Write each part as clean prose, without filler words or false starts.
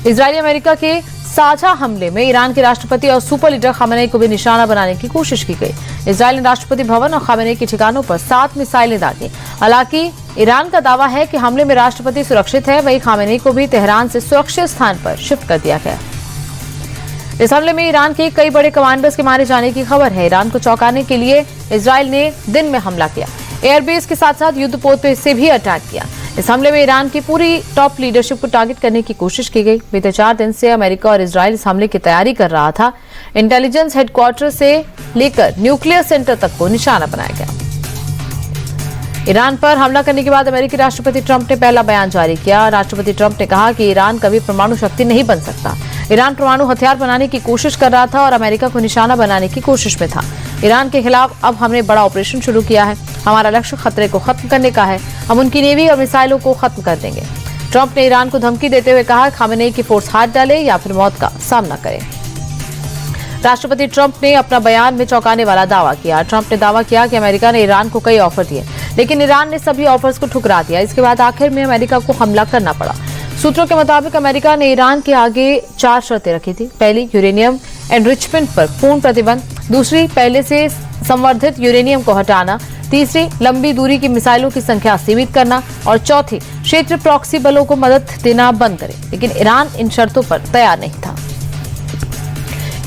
Israeli America के साझा हमले में ईरान के राष्ट्रपति और सुपर लीडर खामेनेई को भी निशाना बनाने की कोशिश की गई। इजरायल ने राष्ट्रपति भवन और खामेनेई के ठिकानों पर 7 मिसाइलें दागी। हालांकि ईरान का दावा है कि हमले में राष्ट्रपति सुरक्षित है, वहीं खामेनेई को भी तेहरान से सुरक्षित स्थान पर शिफ्ट कर दिया गया। इस हमले में ईरान के कई बड़े कमांडर्स के मारे जाने की खबर है। ईरान को चौंकाने के लिए इजरायल ने दिन में हमला किया, एयरबेस के साथ साथ युद्धपोत पे से भी अटैक किया। इस हमले में ईरान की पूरी टॉप लीडरशिप को टारगेट करने की कोशिश की गई। बीते 4 दिन से अमेरिका और इजरायल इस हमले की तैयारी कर रहा था। इंटेलिजेंस हेडक्वार्टर से लेकर न्यूक्लियर सेंटर तक को निशाना बनाया गया। ईरान पर हमला करने के बाद अमेरिकी राष्ट्रपति ट्रंप ने पहला बयान जारी किया। राष्ट्रपति ट्रंप ने कहा कि ईरान कभी परमाणु शक्ति नहीं बन सकता। ईरान परमाणु हथियार बनाने की कोशिश कर रहा था और अमेरिका को निशाना बनाने की कोशिश में था। ईरान के खिलाफ अब हमने बड़ा ऑपरेशन शुरू किया है। हमारा लक्ष्य खतरे को खत्म करने का है। हम उनकी नेवी और मिसाइलों को खत्म कर देंगे। ट्रंप ने ईरान को धमकी देते हुए कहा, खामेनेई की फोर्स हाथ डाले या फिर मौत का सामना करे। राष्ट्रपति ट्रंप ने अपना बयान में चौंकाने वाला दावा किया। ट्रंप ने दावा किया कि अमेरिका ने ईरान को कई ऑफर दिए, लेकिन ईरान ने सभी ऑफर्स को ठुकरा दिया। इसके बाद आखिर में अमेरिका को हमला करना पड़ा। सूत्रों के मुताबिक अमेरिका ने ईरान के आगे 4 शर्तें रखी थी। पहली, यूरेनियम एनरिचमेंट पर पूर्ण प्रतिबंध। दूसरी, पहले से संवर्धित यूरेनियम को हटाना। तीसरी, लंबी दूरी की मिसाइलों की संख्या सीमित करना। और चौथी, क्षेत्र प्रॉक्सी बलों को मदद देना बंद करे। लेकिन ईरान इन शर्तों पर तैयार नहीं था।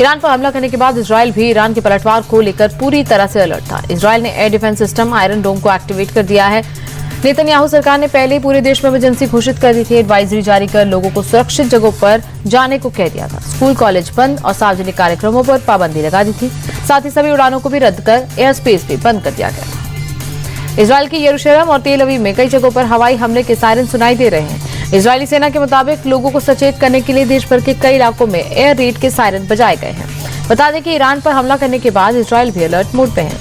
ईरान पर हमला करने के बाद इजरायल भी ईरान के पलटवार को लेकर पूरी तरह से अलर्ट था। इजरायल ने एयर डिफेंस सिस्टम आयरन डोम को एक्टिवेट कर दिया है। नेतन्याहू सरकार ने पहले ही पूरे देश में इमरजेंसी घोषित कर दी थी। एडवाइजरी जारी कर लोगों को सुरक्षित जगहों पर जाने को कह दिया था। स्कूल कॉलेज बंद और सार्वजनिक कार्यक्रमों पर पाबंदी लगा दी थी। साथ ही सभी उड़ानों को भी रद्द कर एयर स्पेस भी बंद कर दिया गया था। इजरायल की यरूशलेम और तेल अवीव में कई जगहों पर हवाई हमले के सायरन सुनाई दे रहे हैं। इजरायली सेना के मुताबिक लोगों को सचेत करने के लिए देश भर के कई इलाकों में एयर रेड के सायरन बजाए गए हैं। बता दें कि ईरान पर हमला करने के बाद इजरायल भी अलर्ट मोड पे है।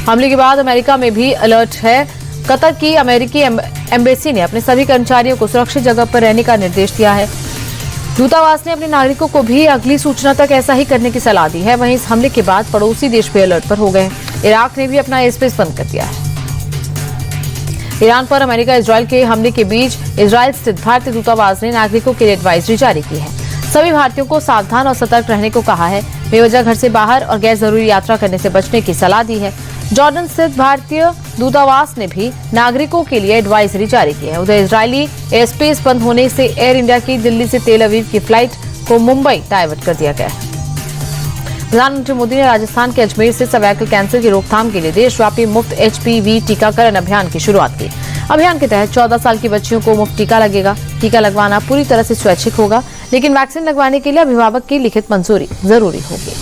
हमले के बाद अमेरिका में भी अलर्ट है। कतर की अमेरिकी एम्बेसी ने अपने सभी कर्मचारियों को सुरक्षित जगह पर रहने का निर्देश दिया है। दूतावास ने अपने नागरिकों को भी अगली सूचना तक ऐसा ही करने की सलाह दी है। वहीं इस हमले के बाद पड़ोसी देश भी अलर्ट पर हो गए। इराक ने भी अपना एयर स्पेस बंद कर दिया है। ईरान पर अमेरिका इजरायल के हमले के बीच इजरायल स्थित भारतीय दूतावास ने नागरिकों के लिए एडवाइजरी जारी की है। सभी भारतीयों को सावधान और सतर्क रहने को कहा है। बेवजह घर से बाहर और गैर जरूरी यात्रा करने से बचने की सलाह दी है। जॉर्डन स्थित भारतीय दूतावास ने भी नागरिकों के लिए एडवाइजरी जारी की है। उधर इजरायली एयर स्पेस बंद होने से एयर इंडिया की दिल्ली से तेल अवीव की फ्लाइट को मुंबई डाइवर्ट कर दिया गया है। प्रधानमंत्री मोदी ने राजस्थान के अजमेर से सर्वाइकल कैंसर की रोकथाम के लिए देशव्यापी मुफ्त HPV टीकाकरण अभियान की शुरुआत की। अभियान के तहत 14 साल की बच्चियों को मुफ्त टीका लगेगा। टीका लगवाना पूरी तरह से स्वैच्छिक होगा, लेकिन वैक्सीन लगवाने के लिए अभिभावक की लिखित मंजूरी जरूरी होगी।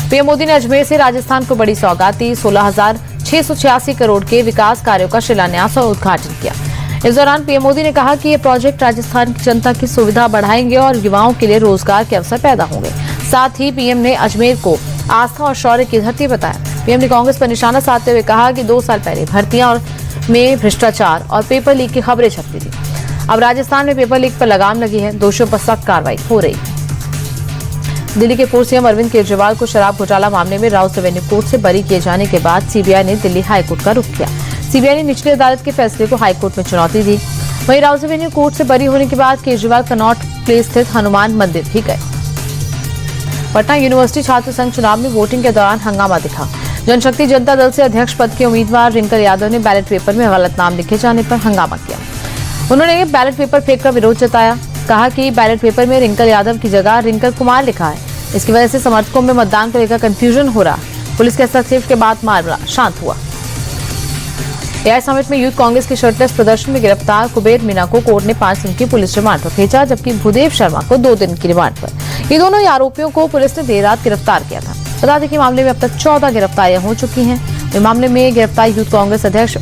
पीएम मोदी ने अजमेर से राजस्थान को बड़ी सौगात दी। 16,686 करोड़ के विकास कार्यों का शिलान्यास और उद्घाटन किया। इस दौरान पीएम मोदी ने कहा कि ये प्रोजेक्ट राजस्थान की जनता की सुविधा बढ़ाएंगे और युवाओं के लिए रोजगार के अवसर पैदा होंगे। साथ ही पीएम ने अजमेर को आस्था और शौर्य की धरती बताया। पीएम ने कांग्रेस पर निशाना साधते हुए कहा कि 2 साल पहले भर्तियां में भ्रष्टाचार और पेपर लीक की खबरें छपती थी। अब राजस्थान में पेपर लीक पर लगाम लगी है। दोषियों पर सख्त कार्रवाई हो रही है। दिल्ली के पूर्व सीएम अरविंद केजरीवाल को शराब घोटाला मामले में राउस रेवेन्यू कोर्ट से बरी किए जाने के बाद सीबीआई ने दिल्ली हाईकोर्ट का रुख किया। सीबीआई ने निचली अदालत के फैसले को हाईकोर्ट में चुनौती दी। वहीं राउस रेवेन्यू कोर्ट से बरी होने के बाद केजरीवाल कनॉट प्लेस स्थित हनुमान मंदिर भी गए। पटना यूनिवर्सिटी छात्र संघ चुनाव में वोटिंग के दौरान हंगामा दिखा। जनशक्ति जनता दल से अध्यक्ष पद के उम्मीदवार रिंकल यादव ने बैलेट पेपर में गलत नाम लिखे जाने पर हंगामा किया। उन्होंने बैलेट पेपर फेंककर विरोध जताया। कहा कि बैलेट पेपर में रिंकल यादव की जगह रिंकल कुमार लिखा है। इसकी वजह से समर्थकों में मतदान को लेकर कंफ्यूजन हो रहा। पुलिस के हस्तक्षेप के बाद मामला शांत हुआ। एआई समिट में यूथ कांग्रेस के शर्टलेस प्रदर्शन में गिरफ्तार कुबेर मीना को कोर्ट ने 5 दिन की पुलिस रिमांड पर भेजा, जबकि भूदेव शर्मा को 2 दिन की रिमांड पर। ये दोनों ही आरोपियों को पुलिस ने देर रात गिरफ्तार किया था। बता दें कि मामले में अब तक 14 गिरफ्तारियां हो चुकी हैं। इस मामले में गिरफ्तार यूथ कांग्रेस अध्यक्ष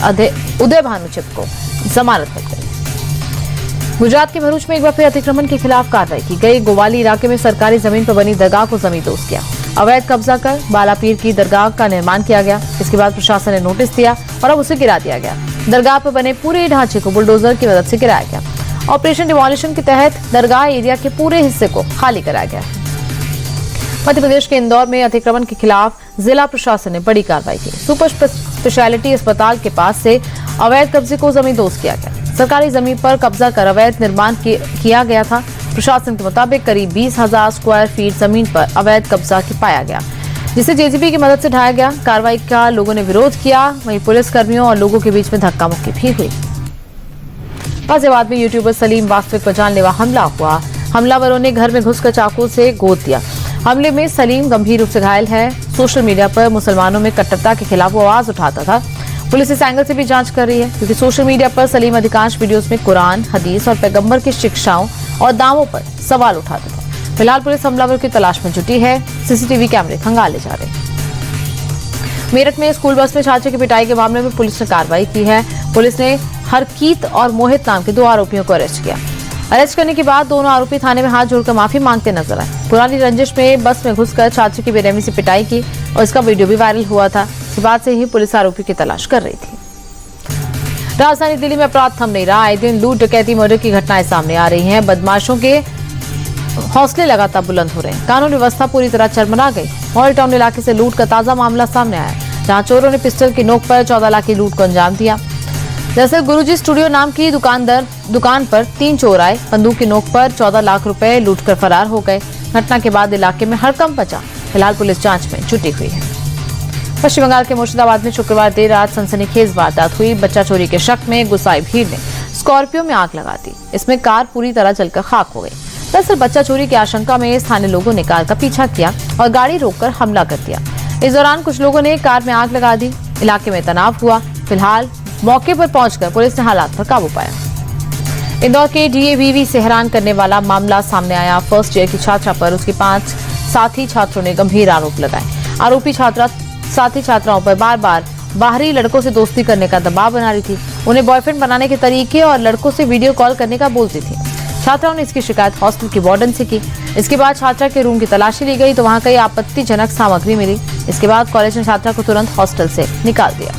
उदय भानु चिप को जमानत मिल गई। गुजरात के भरूच में एक बार फिर अतिक्रमण के खिलाफ कार्रवाई की गई। गोवाली इलाके में सरकारी जमीन पर बनी दरगाह को जमींदोज किया। अवैध कब्जा कर बालापीर की दरगाह का निर्माण किया गया। इसके बाद प्रशासन ने नोटिस दिया और अब उसे गिरा दिया गया। दरगाह पर बने पूरे ढांचे को बुलडोजर की मदद से गिराया गया। ऑपरेशन डिमोलिशन के तहत दरगाह एरिया के पूरे हिस्से को खाली कराया गया। मध्य प्रदेश के इंदौर में अतिक्रमण के खिलाफ जिला प्रशासन ने बड़ी कार्रवाई की। सुपर स्पेशलिटी अस्पताल के पास से अवैध कब्जे को जमींदोज किया गया। सरकारी जमीन पर कब्जा कर अवैध निर्माण किया गया था। प्रशासन के मुताबिक करीब 20,000 स्क्वायर फीट जमीन पर अवैध कब्जा पाया गया, जिसे जेसीबी की मदद से ढाया गया। कार्रवाई का लोगों ने विरोध किया, वहीं पुलिस कर्मियों और लोगों के बीच में धक्का मुक्की भी हुई। गाजियाबाद में यूट्यूबर सलीम वास्तविक पर जानलेवा हमला हुआ। हमलावरों ने घर में घुसकर चाकू से गोद दिया। हमले में सलीम गंभीर रूप से घायल है। सोशल मीडिया पर मुसलमानों में कट्टरता के खिलाफ वो आवाज उठाता था। पुलिस इस एंगल से भी जांच कर रही है, क्योंकि सोशल मीडिया पर सलीम अधिकांश वीडियोस में कुरान, हदीस और पैगंबर की शिक्षाओं और दावों पर सवाल उठाता था। फिलहाल पुलिस हमलावर की तलाश में जुटी है। सीसीटीवी कैमरे खंगाले जा रहे हैं। मेरठ में स्कूल बस में छात्र की पिटाई के मामले में पुलिस ने कार्रवाई की है। पुलिस ने हरकीत और मोहित नाम के 2 आरोपियों को अरेस्ट किया। अरेस्ट करने के बाद दोनों आरोपी थाने में हाथ जोड़कर माफी मांगते नजर आए। पुरानी रंजिश में बस में घुसकर छात्र की बेरहमी से पिटाई की और इसका वीडियो भी वायरल हुआ था। इसके बाद से ही पुलिस आरोपी की तलाश कर रही थी। राजधानी दिल्ली में अपराध थम नहीं रहा। आए दिन लूट, डकैती, मर्डर की घटनाएं सामने आ रही हैं। बदमाशों के हौसले लगातार बुलंद हो रहे हैं। कानून व्यवस्था पूरी तरह चरमरा गई। मॉडल टाउन इलाके से लूट का ताजा मामला सामने आया, जहां चोरों ने पिस्टल की नोक पर 14 लाख की लूट को अंजाम दिया। दरअसल गुरुजी स्टूडियो नाम की दुकान पर 3 चोर आए, बंदूक की नोक पर 14 लाख रुपए लूटकर फरार हो गए। घटना के बाद इलाके में हड़कंप मचा। फिलहाल पुलिस जांच में जुटी हुई है। पश्चिम बंगाल के मुर्शिदाबाद में शुक्रवार देर रात सनसनीखेज वारदात हुई। बच्चा चोरी के शक में गुस्साई भीड़ ने स्कॉर्पियो में आग लगा दी। इसमें कार पूरी तरह जलकर खाक हो गई। दरअसल बच्चा चोरी की आशंका में स्थानीय लोगों ने कार का पीछा किया और गाड़ी रोककर हमला कर दिया। इस दौरान कुछ लोगों ने कार में आग लगा दी। इलाके में तनाव हुआ। फिलहाल मौके पर पहुंचकर पुलिस ने हालात पर काबू पाया। इंदौर के डीएवीवी से हैरान करने वाला मामला सामने आया। फर्स्ट ईयर की छात्रा पर उसके 5 साथी छात्रों ने गंभीर आरोप लगाए। आरोपी छात्रा साथी छात्राओं पर बार बार बाहरी लड़कों से दोस्ती करने का दबाव बना रही थी। उन्हें बॉयफ्रेंड बनाने के तरीके और लड़कों से वीडियो कॉल करने का बोलती थी। छात्राओं ने इसकी शिकायत हॉस्टल की वार्डन से की। इसके बाद छात्रा के रूम की तलाशी ली गई तो वहां कई आपत्तिजनक सामग्री मिली। इसके बाद कॉलेज ने छात्रा को तुरंत हॉस्टल से निकाल दिया।